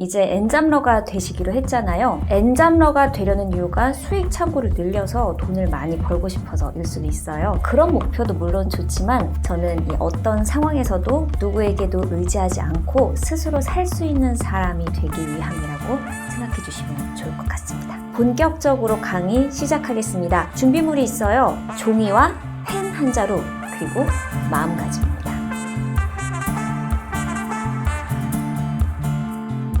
이제 엔잡러가 되시기로 했잖아요. 엔잡러가 되려는 이유가 수익 창구를 늘려서 돈을 많이 벌고 싶어서일 수도 있어요. 그런 목표도 물론 좋지만 저는 이 어떤 상황에서도 누구에게도 의지하지 않고 스스로 살 수 있는 사람이 되기 위함이라고 생각해 주시면 좋을 것 같습니다. 본격적으로 강의 시작하겠습니다. 준비물이 있어요. 종이와 펜 한 자루 그리고 마음가짐입니다.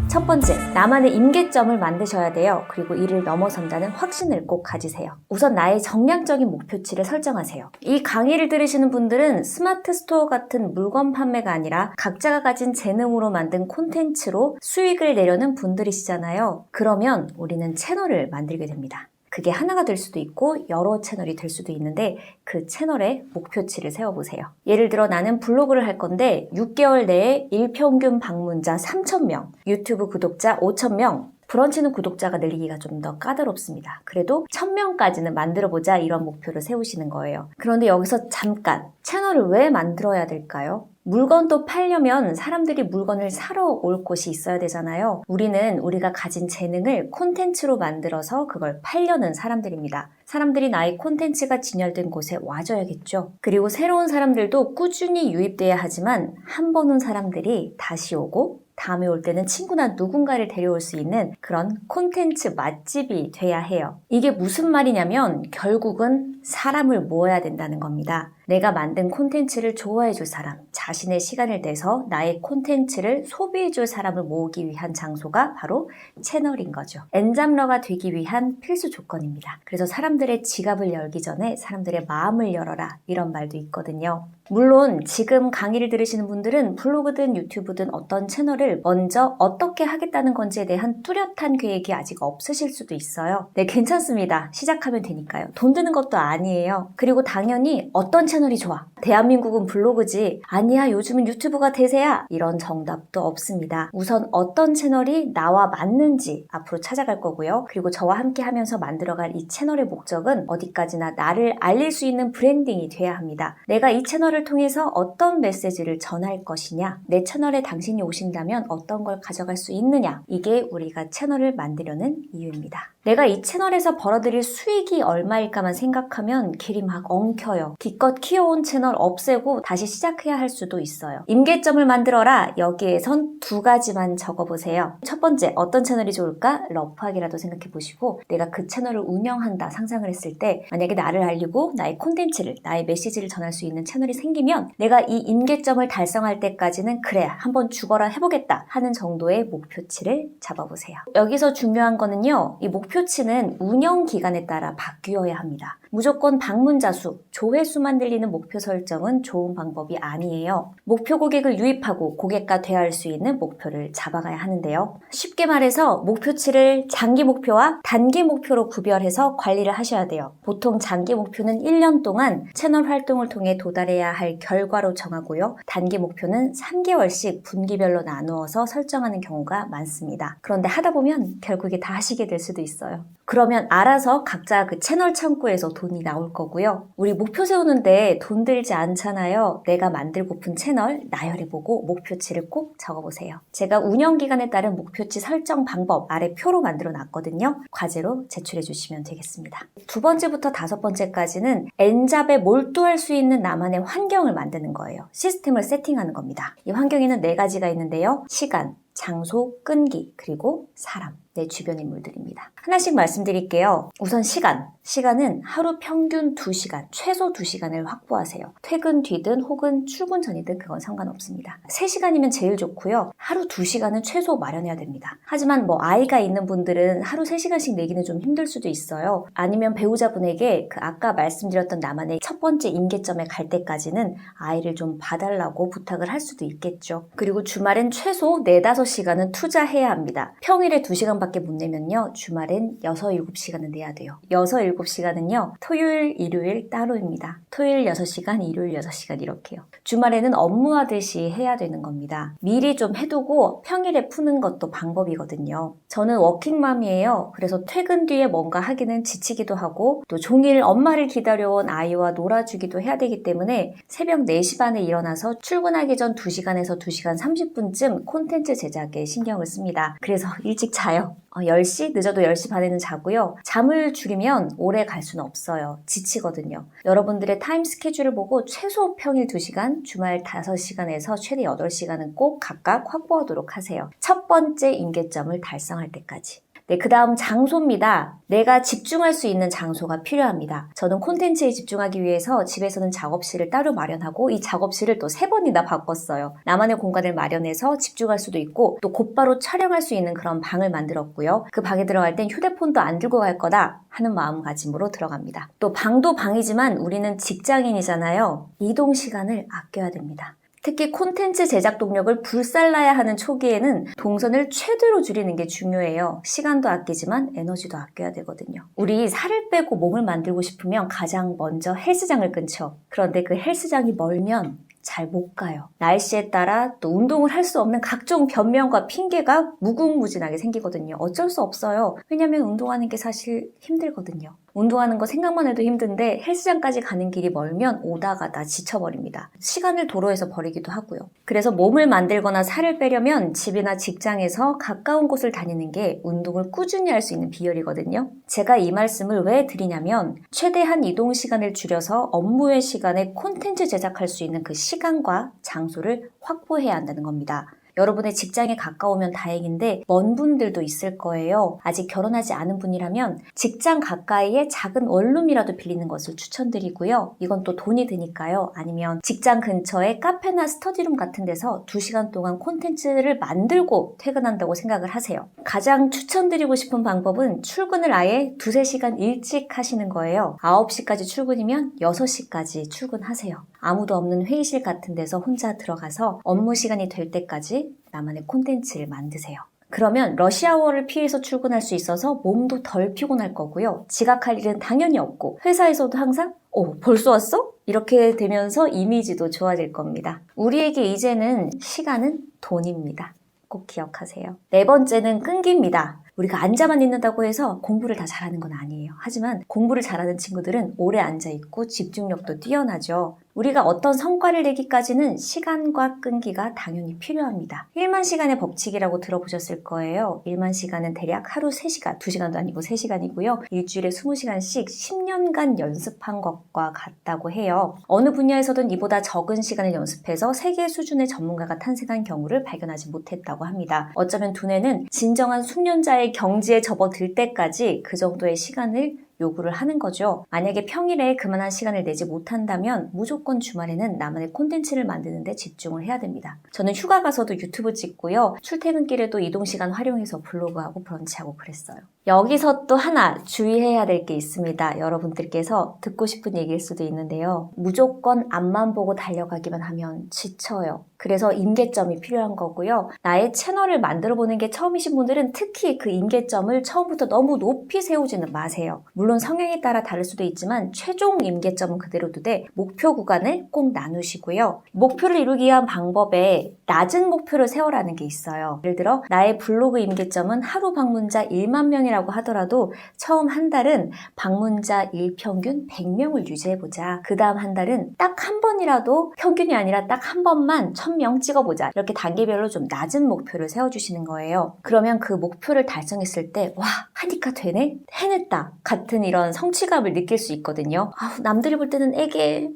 첫 번째, 나만의 임계점을 만드셔야 돼요. 그리고 이를 넘어선다는 확신을 꼭 가지세요. 우선 나의 정량적인 목표치를 설정하세요. 이 강의를 들으시는 분들은 스마트 스토어 같은 물건 판매가 아니라 각자가 가진 재능으로 만든 콘텐츠로 수익을 내려는 분들이시잖아요. 그러면 우리는 채널을 만들게 됩니다. 그게 하나가 될 수도 있고 여러 채널이 될 수도 있는데 그 채널에 목표치를 세워보세요. 예를 들어 나는 블로그를 할 건데 6개월 내에 일평균 방문자 3,000명, 유튜브 구독자 5,000명, 브런치는 구독자가 늘리기가 좀 더 까다롭습니다. 그래도 1,000명까지는 만들어보자 이런 목표를 세우시는 거예요. 그런데 여기서 잠깐, 채널을 왜 만들어야 될까요? 물건도 팔려면 사람들이 물건을 사러 올 곳이 있어야 되잖아요. 우리는 우리가 가진 재능을 콘텐츠로 만들어서 그걸 팔려는 사람들입니다. 사람들이 나의 콘텐츠가 진열된 곳에 와줘야겠죠. 그리고 새로운 사람들도 꾸준히 유입돼야 하지만 한 번 온 사람들이 다시 오고 다음에 올 때는 친구나 누군가를 데려올 수 있는 그런 콘텐츠 맛집이 돼야 해요. 이게 무슨 말이냐면 결국은 사람을 모아야 된다는 겁니다. 내가 만든 콘텐츠를 좋아해줄 사람, 자신의 시간을 내서 나의 콘텐츠를 소비해줄 사람을 모으기 위한 장소가 바로 채널인 거죠. 엔잡러가 되기 위한 필수 조건입니다. 그래서 사람들의 지갑을 열기 전에 사람들의 마음을 열어라 이런 말도 있거든요. 물론 지금 강의를 들으시는 분들은 블로그든 유튜브든 어떤 채널을 먼저 어떻게 하겠다는 건지에 대한 뚜렷한 계획이 아직 없으실 수도 있어요. 네, 괜찮습니다. 시작하면 되니까요. 돈 드는 것도 아니에요. 그리고 당연히 어떤 채널이 좋아? 대한민국은 블로그지. 아니야, 요즘은 유튜브가 대세야. 이런 정답도 없습니다. 우선 어떤 채널이 나와 맞는지 앞으로 찾아갈 거고요. 그리고 저와 함께 하면서 만들어갈 이 채널의 목적은 어디까지나 나를 알릴 수 있는 브랜딩이 돼야 합니다. 내가 이 채널을 통해서 어떤 메시지를 전할 것이냐, 내 채널에 당신이 오신다면 어떤 걸 가져갈 수 있느냐, 이게 우리가 채널을 만들려는 이유입니다. 내가 이 채널에서 벌어들일 수익이 얼마일까만 생각하면 길이 막 엉켜요. 기껏 키워온 채널 없애고 다시 시작해야 할 수도 있어요. 임계점을 만들어라. 여기에선 두 가지만 적어보세요. 첫 번째, 어떤 채널이 좋을까? 러프하게라도 생각해보시고 내가 그 채널을 운영한다 상상을 했을 때 만약에 나를 알리고 나의 콘텐츠를, 나의 메시지를 전할 수 있는 채널이 생기면 내가 이 임계점을 달성할 때까지는 그래, 한번 죽어라 해보겠다 하는 정도의 목표치를 잡아보세요. 여기서 중요한 거는요, 이 목표치는 운영 기간에 따라 바뀌어야 합니다. 무조건 방문자 수, 조회수만 들리는 목표 설정은 좋은 방법이 아니에요. 목표 고객을 유입하고 고객과 대화할 수 있는 목표를 잡아가야 하는데요. 쉽게 말해서 목표치를 장기 목표와 단기 목표로 구별해서 관리를 하셔야 돼요. 보통 장기 목표는 1년 동안 채널 활동을 통해 도달해야 할 결과로 정하고요. 단기 목표는 3개월씩 분기별로 나누어서 설정하는 경우가 많습니다. 그런데 하다 보면 결국에 다 하시게 될 수도 있어요. 그러면 알아서 각자 그 채널 창구에서 돈이 나올 거고요. 우리 목표 세우는데 돈 들지 않잖아요. 내가 만들고픈 채널 나열해보고 목표치를 꼭 적어보세요. 제가 운영기간에 따른 목표치 설정 방법 아래 표로 만들어 놨거든요. 과제로 제출해 주시면 되겠습니다. 두 번째부터 다섯 번째까지는 엔잡에 몰두할 수 있는 나만의 환경을 만드는 거예요. 시스템을 세팅하는 겁니다. 이 환경에는 4가지가 있는데요. 시간, 장소, 끈기, 그리고 사람. 내 주변 인물들입니다. 하나씩 말씀드릴게요. 우선 시간은 하루 평균 2시간, 최소 2시간을 확보하세요. 퇴근 뒤든 혹은 출근 전이든 그건 상관없습니다. 3시간이면 제일 좋고요. 하루 2시간은 최소 마련해야 됩니다. 하지만 아이가 있는 분들은 하루 3시간씩 내기는 좀 힘들 수도 있어요. 아니면 배우자분에게 그 아까 말씀드렸던 나만의 첫 번째 임계점에 갈 때까지는 아이를 좀 봐달라고 부탁을 할 수도 있겠죠. 그리고 주말엔 최소 4-5시간은 투자해야 합니다. 평일에 2시간밖에 못 내면요. 주말엔 6-7시간은 내야 돼요. 6-7시간은요. 토요일, 일요일 따로입니다. 토요일 6시간, 일요일 6시간 이렇게요. 주말에는 업무하듯이 해야 되는 겁니다. 미리 좀 해두고 평일에 푸는 것도 방법이거든요. 저는 워킹맘이에요. 그래서 퇴근 뒤에 뭔가 하기는 지치기도 하고 또 종일 엄마를 기다려온 아이와 놀아주기도 해야 되기 때문에 새벽 4시 반에 일어나서 출근하기 전 2시간에서 2시간 30분쯤 콘텐츠 제작 제작에 신경을 씁니다. 그래서 일찍 자요. 10시? 늦어도 10시 반에는 자고요. 잠을 줄이면 오래 갈 수는 없어요. 지치거든요. 여러분들의 타임 스케줄을 보고 최소 평일 2시간, 주말 5시간에서 최대 8시간은 꼭 각각 확보하도록 하세요. 첫 번째 임계점을 달성할 때까지. 네, 그 다음 장소입니다. 내가 집중할 수 있는 장소가 필요합니다. 저는 콘텐츠에 집중하기 위해서 집에서는 작업실을 따로 마련하고 이 작업실을 또 3번이나 바꿨어요. 나만의 공간을 마련해서 집중할 수도 있고 또 곧바로 촬영할 수 있는 그런 방을 만들었고요. 그 방에 들어갈 땐 휴대폰도 안 들고 갈 거다 하는 마음가짐으로 들어갑니다. 또 방도 방이지만 우리는 직장인이잖아요. 이동 시간을 아껴야 됩니다. 특히 콘텐츠 제작 동력을 불살라야 하는 초기에는 동선을 최대로 줄이는 게 중요해요. 시간도 아끼지만 에너지도 아껴야 되거든요. 우리 살을 빼고 몸을 만들고 싶으면 가장 먼저 헬스장을 끊죠. 그런데 그 헬스장이 멀면 잘 못 가요. 날씨에 따라 또 운동을 할 수 없는 각종 변명과 핑계가 무궁무진하게 생기거든요. 어쩔 수 없어요. 왜냐면 운동하는 게 사실 힘들거든요. 운동하는 거 생각만 해도 힘든데 헬스장까지 가는 길이 멀면 오다 가다 지쳐버립니다. 시간을 도로에서 버리기도 하고요. 그래서 몸을 만들거나 살을 빼려면 집이나 직장에서 가까운 곳을 다니는 게 운동을 꾸준히 할 수 있는 비결이거든요. 제가 이 말씀을 왜 드리냐면 최대한 이동 시간을 줄여서 업무의 시간에 콘텐츠 제작할 수 있는 그 시간과 장소를 확보해야 한다는 겁니다. 여러분의 직장에 가까우면 다행인데 먼 분들도 있을 거예요. 아직 결혼하지 않은 분이라면 직장 가까이에 작은 원룸이라도 빌리는 것을 추천드리고요. 이건 또 돈이 드니까요. 아니면 직장 근처에 카페나 스터디룸 같은 데서 2시간 동안 콘텐츠를 만들고 퇴근한다고 생각을 하세요. 가장 추천드리고 싶은 방법은 출근을 아예 2-3시간 일찍 하시는 거예요. 9시까지 출근이면 6시까지 출근하세요. 아무도 없는 회의실 같은 데서 혼자 들어가서 업무 시간이 될 때까지 나만의 콘텐츠를 만드세요. 그러면 러시아워를 피해서 출근할 수 있어서 몸도 덜 피곤할 거고요. 지각할 일은 당연히 없고 회사에서도 항상 벌써 왔어? 이렇게 되면서 이미지도 좋아질 겁니다. 우리에게 이제는 시간은 돈입니다. 꼭 기억하세요. 4번째는 끈기입니다. 우리가 앉아만 있는다고 해서 공부를 다 잘하는 건 아니에요. 하지만 공부를 잘하는 친구들은 오래 앉아있고 집중력도 뛰어나죠. 우리가 어떤 성과를 내기까지는 시간과 끈기가 당연히 필요합니다. 1만 시간의 법칙이라고 들어보셨을 거예요. 1만 시간은 대략 하루 3시간, 2시간도 아니고 3시간이고요. 일주일에 20시간씩 10년간 연습한 것과 같다고 해요. 어느 분야에서든 이보다 적은 시간을 연습해서 세계 수준의 전문가가 탄생한 경우를 발견하지 못했다고 합니다. 어쩌면 두뇌는 진정한 숙련자의 경지에 접어들 때까지 그 정도의 시간을 요구를 하는 거죠. 만약에 평일에 그만한 시간을 내지 못한다면 무조건 주말에는 나만의 콘텐츠를 만드는 데 집중을 해야 됩니다. 저는 휴가 가서도 유튜브 찍고요. 출퇴근길에도 이동시간 활용해서 블로그하고 브런치하고 그랬어요. 여기서 또 하나 주의해야 될 게 있습니다. 여러분들께서 듣고 싶은 얘기일 수도 있는데요. 무조건 앞만 보고 달려가기만 하면 지쳐요. 그래서 임계점이 필요한 거고요. 나의 채널을 만들어보는 게 처음이신 분들은 특히 그 임계점을 처음부터 너무 높이 세우지는 마세요. 물론 성향에 따라 다를 수도 있지만 최종 임계점은 그대로 두되 목표 구간을 꼭 나누시고요. 목표를 이루기 위한 방법에 낮은 목표를 세워라는 게 있어요. 예를 들어 나의 블로그 임계점은 하루 방문자 1만 명이라고 하더라도 처음 한 달은 방문자 일평균 100명을 유지해보자. 그 다음 한 달은 딱 한 번이라도 평균이 아니라 딱 한 번만 1000명 찍어보자. 이렇게 단계별로 좀 낮은 목표를 세워주시는 거예요. 그러면 그 목표를 달성했을 때 와, 하니까 되네? 해냈다. 같은 이런 성취감을 느낄 수 있거든요. 남들이 볼 때는 애게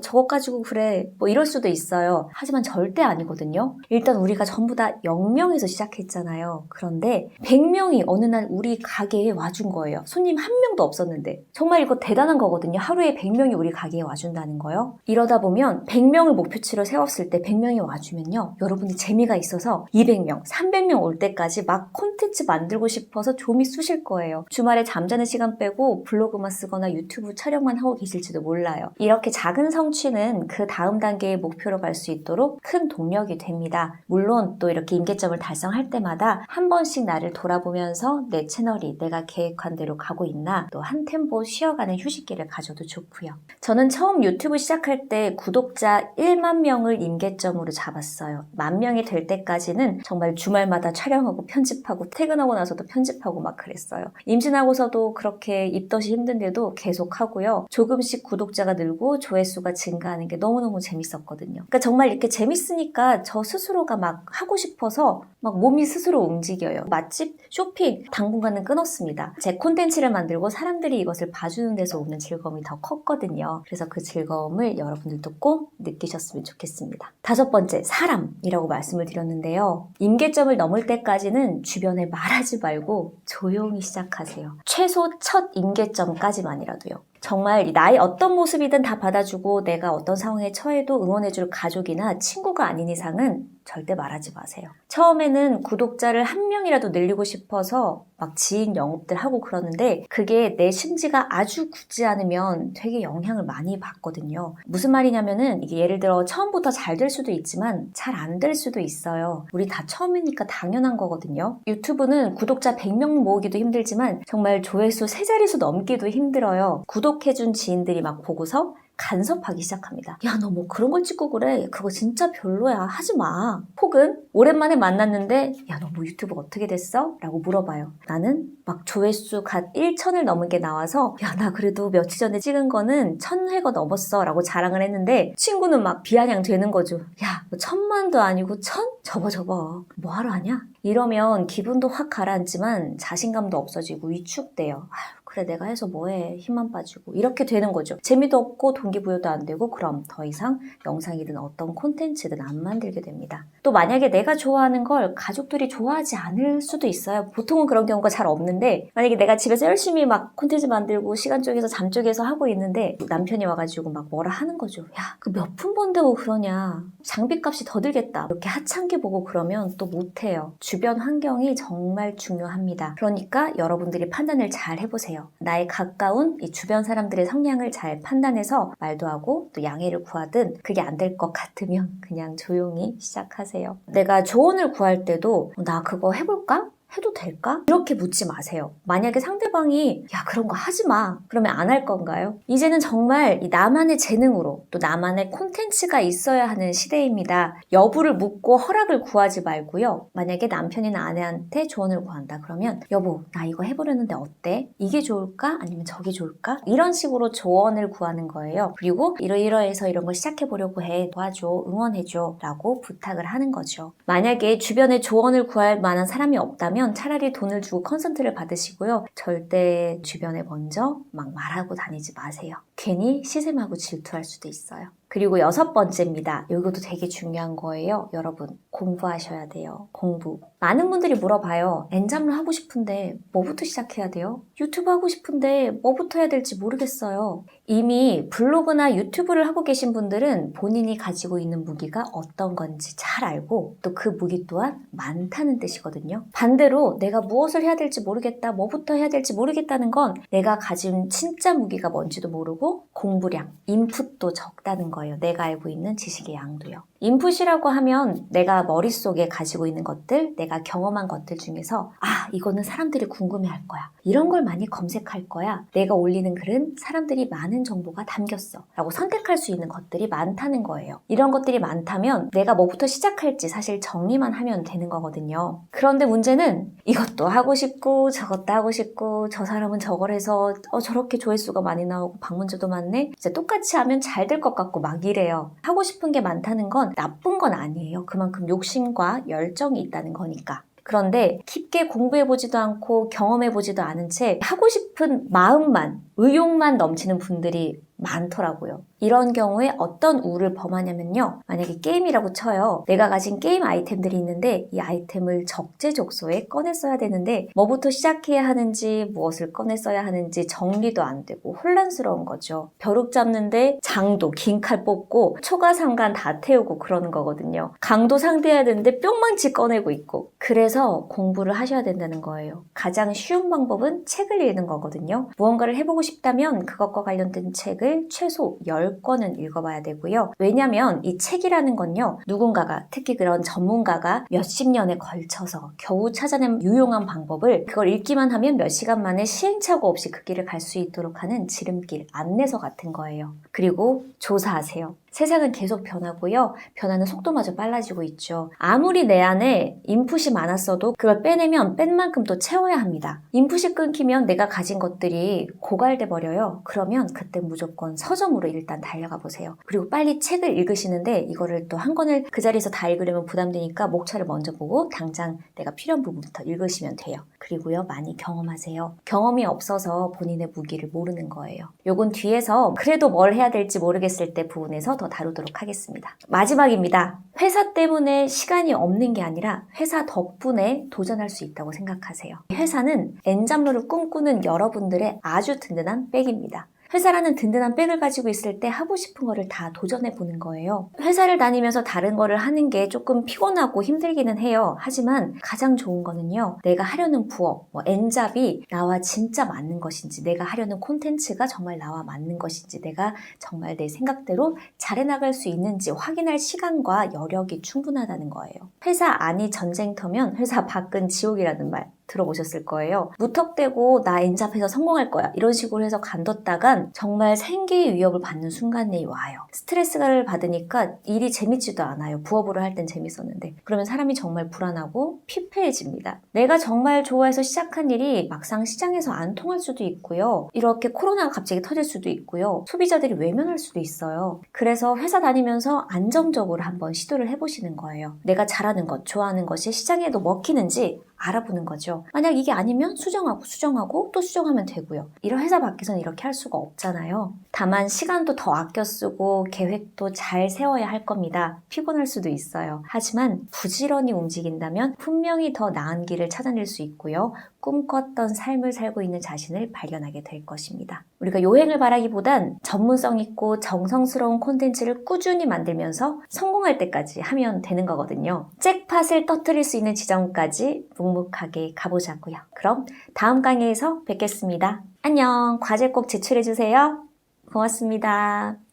저것 가지고 그래 이럴 수도 있어요. 하지만 절대 아니거든요. 일단 우리가 전부 다 0명에서 시작했잖아요. 그런데 100명이 어느 날 우리 가게에 와준 거예요. 손님 한 명도 없었는데. 정말 이거 대단한 거거든요. 하루에 100명이 우리 가게에 와준다는 거요. 이러다 보면 100명을 목표치로 세웠을 때 100명이 와주면요. 여러분이 재미가 있어서 200명, 300명 올 때까지 막 콘텐츠 만들고 싶어서 좀이 쑤실 거예요. 주말에 잠자는 시간 빼고 블로그만 쓰거나 유튜브 촬영만 하고 계실지도 몰라요. 이렇게 작은 성취는 그 다음 단계의 목표로 갈 수 있도록 큰 동력이 됩니다. 물론 또 이렇게 임계점을 달성할 때마다 한 번씩 나를 돌아보면서 내 채널이 내가 계획한 대로 가고 있나 또 한 템포 쉬어가는 휴식기를 가져도 좋고요. 저는 처음 유튜브 시작할 때 구독자 1만 명을 임계점으로 잡았어요. 10,000명이 될 때까지는 정말 주말마다 촬영하고 편집하고 퇴근하고 나서도 편집하고 막 그랬어요. 임신하고서도 그렇게 입덧이 힘든데도 계속 하고요. 조금씩 구독자가 늘고 조회수가 증가하는 게 너무너무 재밌었거든요. 그러니까 정말 이렇게 재밌으니까 저 스스로가 막 하고 싶어서 막 몸이 스스로 움직여요. 맛집, 쇼핑, 당분간은 끊었습니다. 제 콘텐츠를 만들고 사람들이 이것을 봐주는 데서 오는 즐거움이 더 컸거든요. 그래서 그 즐거움을 여러분들도 꼭 느끼셨으면 좋겠습니다. 5번째, 사람이라고 말씀을 드렸는데요. 임계점을 넘을 때까지는 주변에 말하지 말고 조용히 시작하세요. 최소 첫 임계점까지만이라도요. 정말 나의 어떤 모습이든 다 받아주고 내가 어떤 상황에 처해도 응원해줄 가족이나 친구가 아닌 이상은 절대 말하지 마세요. 처음에는 구독자를 한 명이라도 늘리고 싶어서 막 지인 영업들 하고 그러는데 그게 내 심지가 아주 굳지 않으면 되게 영향을 많이 받거든요. 무슨 말이냐면은 이게 예를 들어 처음부터 잘 될 수도 있지만 잘 안 될 수도 있어요. 우리 다 처음이니까 당연한 거거든요. 유튜브는 구독자 100명 모으기도 힘들지만 정말 조회수 3자릿수 넘기도 힘들어요. 구독해준 지인들이 막 보고서 간섭하기 시작합니다. 야, 너 뭐 그런 걸 찍고 그래? 그거 진짜 별로야. 하지 마. 혹은 오랜만에 만났는데 야, 너 뭐 유튜브 어떻게 됐어? 라고 물어봐요. 나는 막 조회수 갓 1,000을 넘은 게 나와서 야, 나 그래도 며칠 전에 찍은 거는 1,000회가 넘었어 라고 자랑을 했는데 친구는 막 비아냥 되는 거죠. 야, 뭐 1,000만도 아니고 1,000? 접어. 뭐하러 하냐? 이러면 기분도 확 가라앉지만 자신감도 없어지고 위축돼요. 아휴, 그래 내가 해서 뭐해, 힘만 빠지고 이렇게 되는 거죠. 재미도 없고 동기부여도 안 되고 그럼 더 이상 영상이든 어떤 콘텐츠든 안 만들게 됩니다. 또 만약에 내가 좋아하는 걸 가족들이 좋아하지 않을 수도 있어요. 보통은 그런 경우가 잘 없는데 만약에 내가 집에서 열심히 막 콘텐츠 만들고 시간 쪼개서 잠 쪼개서 하고 있는데 남편이 와가지고 막 뭐라 하는 거죠. 야, 그 몇 푼 번다고 그러냐, 장비값이 더 들겠다, 이렇게 하찮게 보고 그러면 또 못해요. 주변 환경이 정말 중요합니다. 그러니까 여러분들이 판단을 잘 해보세요. 나의 가까운 이 주변 사람들의 성향을 잘 판단해서 말도 하고 또 양해를 구하든 그게 안 될 것 같으면 그냥 조용히 시작하세요. 내가 조언을 구할 때도 나 그거 해볼까? 해도 될까? 이렇게 묻지 마세요. 만약에 상대방이 야, 그런 거 하지 마, 그러면 안 할 건가요? 이제는 정말 이 나만의 재능으로 또 나만의 콘텐츠가 있어야 하는 시대입니다. 여부를 묻고 허락을 구하지 말고요. 만약에 남편이나 아내한테 조언을 구한다 그러면 여보, 나 이거 해보려는데 어때? 이게 좋을까? 아니면 저게 좋을까? 이런 식으로 조언을 구하는 거예요. 그리고 이러이러해서 이런 걸 시작해보려고 해, 도와줘, 응원해줘 라고 부탁을 하는 거죠. 만약에 주변에 조언을 구할 만한 사람이 없다면 차라리 돈을 주고 컨설팅을 받으시고요. 절대 주변에 먼저 막 말하고 다니지 마세요. 괜히 시샘하고 질투할 수도 있어요. 그리고 6번째입니다. 이것도 되게 중요한 거예요. 여러분, 공부하셔야 돼요. 공부. 많은 분들이 물어봐요. 엔잡을 하고 싶은데 뭐부터 시작해야 돼요? 유튜브 하고 싶은데 뭐부터 해야 될지 모르겠어요. 이미 블로그나 유튜브를 하고 계신 분들은 본인이 가지고 있는 무기가 어떤 건지 잘 알고 또 그 무기 또한 많다는 뜻이거든요. 반대로 내가 무엇을 해야 될지 모르겠다, 뭐부터 해야 될지 모르겠다는 건 내가 가진 진짜 무기가 뭔지도 모르고 공부량, 인풋도 적다는 거예요. 내가 알고 있는 지식의 양도요. 인풋이라고 하면 내가 머릿속에 가지고 있는 것들, 내가 경험한 것들 중에서 아, 이거는 사람들이 궁금해할 거야, 이런 걸 많이 검색할 거야, 내가 올리는 글은 사람들이 많은 정보가 담겼어 라고 선택할 수 있는 것들이 많다는 거예요. 이런 것들이 많다면 내가 뭐부터 시작할지 사실 정리만 하면 되는 거거든요. 그런데 문제는 이것도 하고 싶고 저것도 하고 싶고 저 사람은 저걸 해서 저렇게 조회수가 많이 나오고 방문자도 많네, 이제 똑같이 하면 잘 될 것 같고 막 이래요. 하고 싶은 게 많다는 건 나쁜 건 아니에요. 그만큼 욕심과 열정이 있다는 거니까. 그런데 깊게 공부해보지도 않고 경험해보지도 않은 채 하고 싶은 마음만, 의욕만 넘치는 분들이 많더라고요. 이런 경우에 어떤 우를 범하냐면요. 만약에 게임이라고 쳐요. 내가 가진 게임 아이템들이 있는데 이 아이템을 적재적소에 꺼내 써야 되는데 뭐부터 시작해야 하는지, 무엇을 꺼내 써야 하는지 정리도 안 되고 혼란스러운 거죠. 벼룩 잡는데 장도 긴 칼 뽑고 초가상간 다 태우고 그러는 거거든요. 강도 상대해야 되는데 뿅망치 꺼내고 있고. 그래서 공부를 하셔야 된다는 거예요. 가장 쉬운 방법은 책을 읽는 거거든요. 무언가를 해보고 싶다면 그것과 관련된 책을 최소 10권은 읽어봐야 되고요. 왜냐면 이 책이라는 건요, 누군가가, 특히 그런 전문가가 몇십 년에 걸쳐서 겨우 찾아낸 유용한 방법을 그걸 읽기만 하면 몇 시간 만에 시행착오 없이 그 길을 갈 수 있도록 하는 지름길, 안내서 같은 거예요. 그리고 조사하세요. 세상은 계속 변하고요. 변하는 속도마저 빨라지고 있죠. 아무리 내 안에 인풋이 많았어도 그걸 빼내면 뺀 만큼 또 채워야 합니다. 인풋이 끊기면 내가 가진 것들이 고갈돼 버려요. 그러면 그때 무조건 서점으로 일단 달려가 보세요. 그리고 빨리 책을 읽으시는데 이거를 또 한 권을 그 자리에서 다 읽으려면 부담되니까 목차를 먼저 보고 당장 내가 필요한 부분부터 읽으시면 돼요. 그리고요, 많이 경험하세요. 경험이 없어서 본인의 무기를 모르는 거예요. 요건 뒤에서 그래도 뭘 해야 될지 모르겠을 때 부분에서 더 다루도록 하겠습니다. 마지막입니다. 회사 때문에 시간이 없는 게 아니라 회사 덕분에 도전할 수 있다고 생각하세요. 회사는 엔잡러를 꿈꾸는 여러분들의 아주 든든한 백입니다. 회사라는 든든한 백을 가지고 있을 때 하고 싶은 거를 다 도전해 보는 거예요. 회사를 다니면서 다른 거를 하는 게 조금 피곤하고 힘들기는 해요. 하지만 가장 좋은 거는요, 내가 하려는 부업, 엔잡이 나와 진짜 맞는 것인지, 내가 하려는 콘텐츠가 정말 나와 맞는 것인지, 내가 정말 내 생각대로 잘해나갈 수 있는지 확인할 시간과 여력이 충분하다는 거예요. 회사 안이 전쟁터면 회사 밖은 지옥이라는 말 들어보셨을 거예요. 무턱대고 나 엔잡해서 성공할 거야 이런 식으로 해서 간뒀다간 정말 생계의 위협을 받는 순간이 와요. 스트레스를 받으니까 일이 재밌지도 않아요. 부업으로 할 땐 재밌었는데. 그러면 사람이 정말 불안하고 피폐해집니다. 내가 정말 좋아해서 시작한 일이 막상 시장에서 안 통할 수도 있고요. 이렇게 코로나가 갑자기 터질 수도 있고요. 소비자들이 외면할 수도 있어요. 그래서 회사 다니면서 안정적으로 한번 시도를 해보시는 거예요. 내가 잘하는 것, 좋아하는 것이 시장에도 먹히는지 알아보는 거죠. 만약 이게 아니면 수정하고 또 수정하면 되고요. 이런 회사 밖에서는 이렇게 할 수가 없잖아요. 다만 시간도 더 아껴 쓰고 계획도 잘 세워야 할 겁니다. 피곤할 수도 있어요. 하지만 부지런히 움직인다면 분명히 더 나은 길을 찾아낼 수 있고요. 꿈꿨던 삶을 살고 있는 자신을 발견하게 될 것입니다. 우리가 요행을 바라기보단 전문성 있고 정성스러운 콘텐츠를 꾸준히 만들면서 성공할 때까지 하면 되는 거거든요. 잭팟을 터뜨릴 수 있는 지점까지 묵묵하게 가보자고요. 그럼 다음 강의에서 뵙겠습니다. 안녕. 과제 꼭 제출해주세요. 고맙습니다.